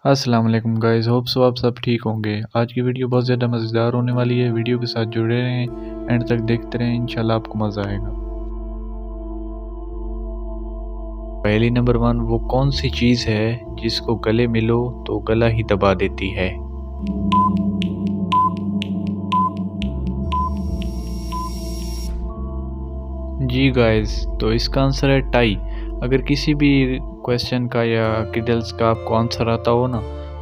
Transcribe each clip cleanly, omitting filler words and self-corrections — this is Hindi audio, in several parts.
अस्सलाम वालेकुम गाइस, होप सो आप सब ठीक होंगे। आज की वीडियो बहुत ज़्यादा मज़ेदार होने वाली है। वीडियो के साथ जुड़े रहें, एंड तक देखते रहें, इंशाल्लाह आपको मज़ा आएगा। पहली नंबर 1, वो कौन सी चीज़ है जिसको गले मिलो तो गला ही दबा देती है? जी गाइस, तो इसका आंसर है टाई। अगर किसी भी क्वेश्चन का या रिडल्स का आपको आंसर आता हो ना,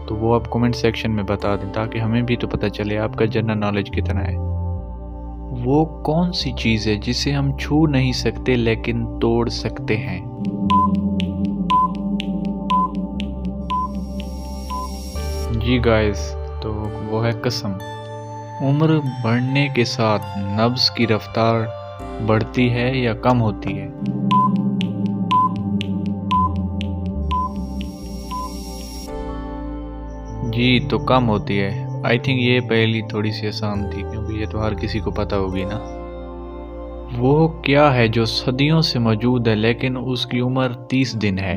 तो वो आप कमेंट सेक्शन में बता दें, ताकि हमें भी तो पता चले आपका जनरल नॉलेज कितना है। वो कौन सी चीज़ है जिसे हम छू नहीं सकते लेकिन तोड़ सकते हैं? जी गाइस, तो वो है कसम। उम्र बढ़ने के साथ नब्ज़ की रफ्तार बढ़ती है या कम होती है? जी, तो कम होती है। आई थिंक ये पहली थोड़ी सी आसान थी, क्योंकि ये तो हर किसी को पता होगी ना। वो क्या है जो सदियों से मौजूद है लेकिन उसकी उम्र 30 दिन है?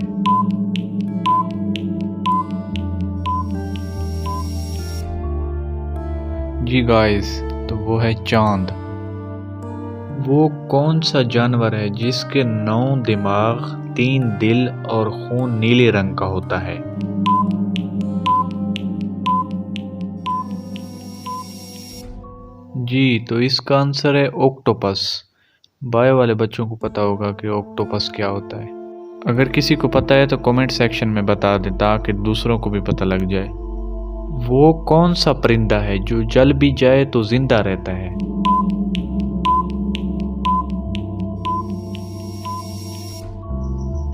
जी गाइस, तो वो है चांद। वो कौन सा जानवर है जिसके 9 दिमाग, 3 दिल और खून नीले रंग का होता है? जी, तो इसका आंसर है ऑक्टोपस। बायो वाले बच्चों को पता होगा कि ऑक्टोपस क्या होता है। अगर किसी को पता है तो कमेंट सेक्शन में बता दें, ताकि दूसरों को भी पता लग जाए। वो कौन सा परिंदा है जो जल भी जाए तो जिंदा रहता है?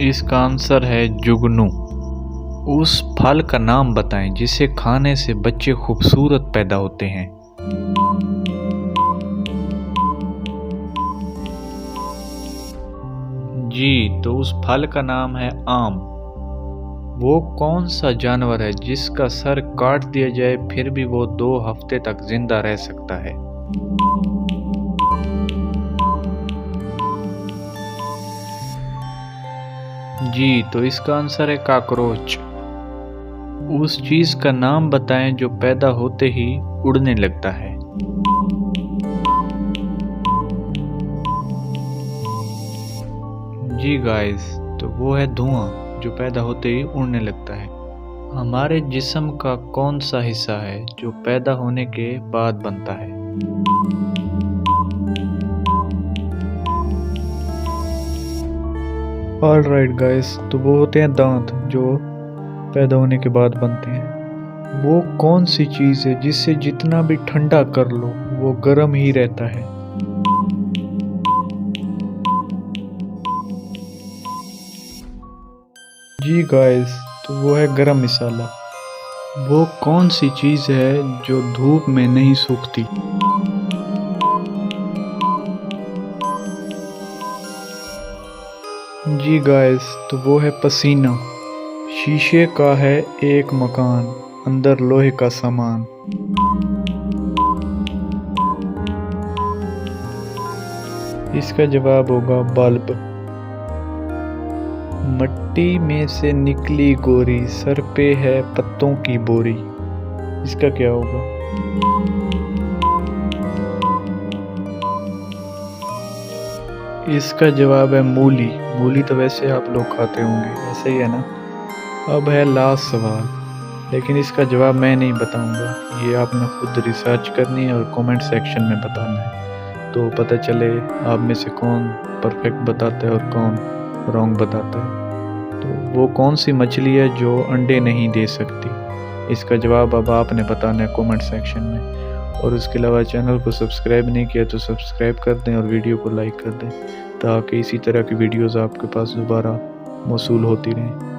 इसका आंसर है जुगनू। उस फल का नाम बताएं जिसे खाने से बच्चे खूबसूरत पैदा होते हैं। जी, तो उस फल का नाम है आम। वो कौन सा जानवर है जिसका सर काट दिया जाए फिर भी वो 2 हफ्ते तक जिंदा रह सकता है? जी, तो इसका आंसर है कॉकरोच। उस चीज का नाम बताएं जो पैदा होते ही उड़ने लगता है। जी गाइस, तो वो है धुआं, जो पैदा होते ही उड़ने लगता है। हमारे जिस्म का कौन सा हिस्सा है जो पैदा होने के बाद बनता है? ऑलराइट गाइस, तो वो होते हैं दांत, जो पैदा होने के बाद बनते हैं। वो कौन सी चीज़ है जिसे जितना भी ठंडा कर लो वो गर्म ही रहता है? जी गाइस, तो वो है गरम मसाला। वो कौन सी चीज़ है जो धूप में नहीं सूखती? जी गाइस, तो वो है पसीना। शीशे का है एक मकान, अंदर लोहे का सामान। इसका जवाब होगा बल्ब। मट्टी में से निकली गोरी, सर पे है पत्तों की बोरी। इसका क्या होगा? इसका जवाब है मूली। मूली तो वैसे आप लोग खाते होंगे, ऐसे ही है ना। अब है लास्ट सवाल, लेकिन इसका जवाब मैं नहीं बताऊंगा। ये आपने खुद रिसर्च करनी है और कमेंट सेक्शन में बताना है, तो पता चले आप में से कौन परफेक्ट बताता है और कौन रॉन्ग बताता है। तो वो कौन सी मछली है जो अंडे नहीं दे सकती? इसका जवाब अब आपने बताना है कमेंट सेक्शन में। और उसके अलावा चैनल को सब्सक्राइब नहीं किया तो सब्सक्राइब कर दें और वीडियो को लाइक कर दें, ताकि इसी तरह की वीडियोज़ आपके पास दोबारा मौसूल होती रहें।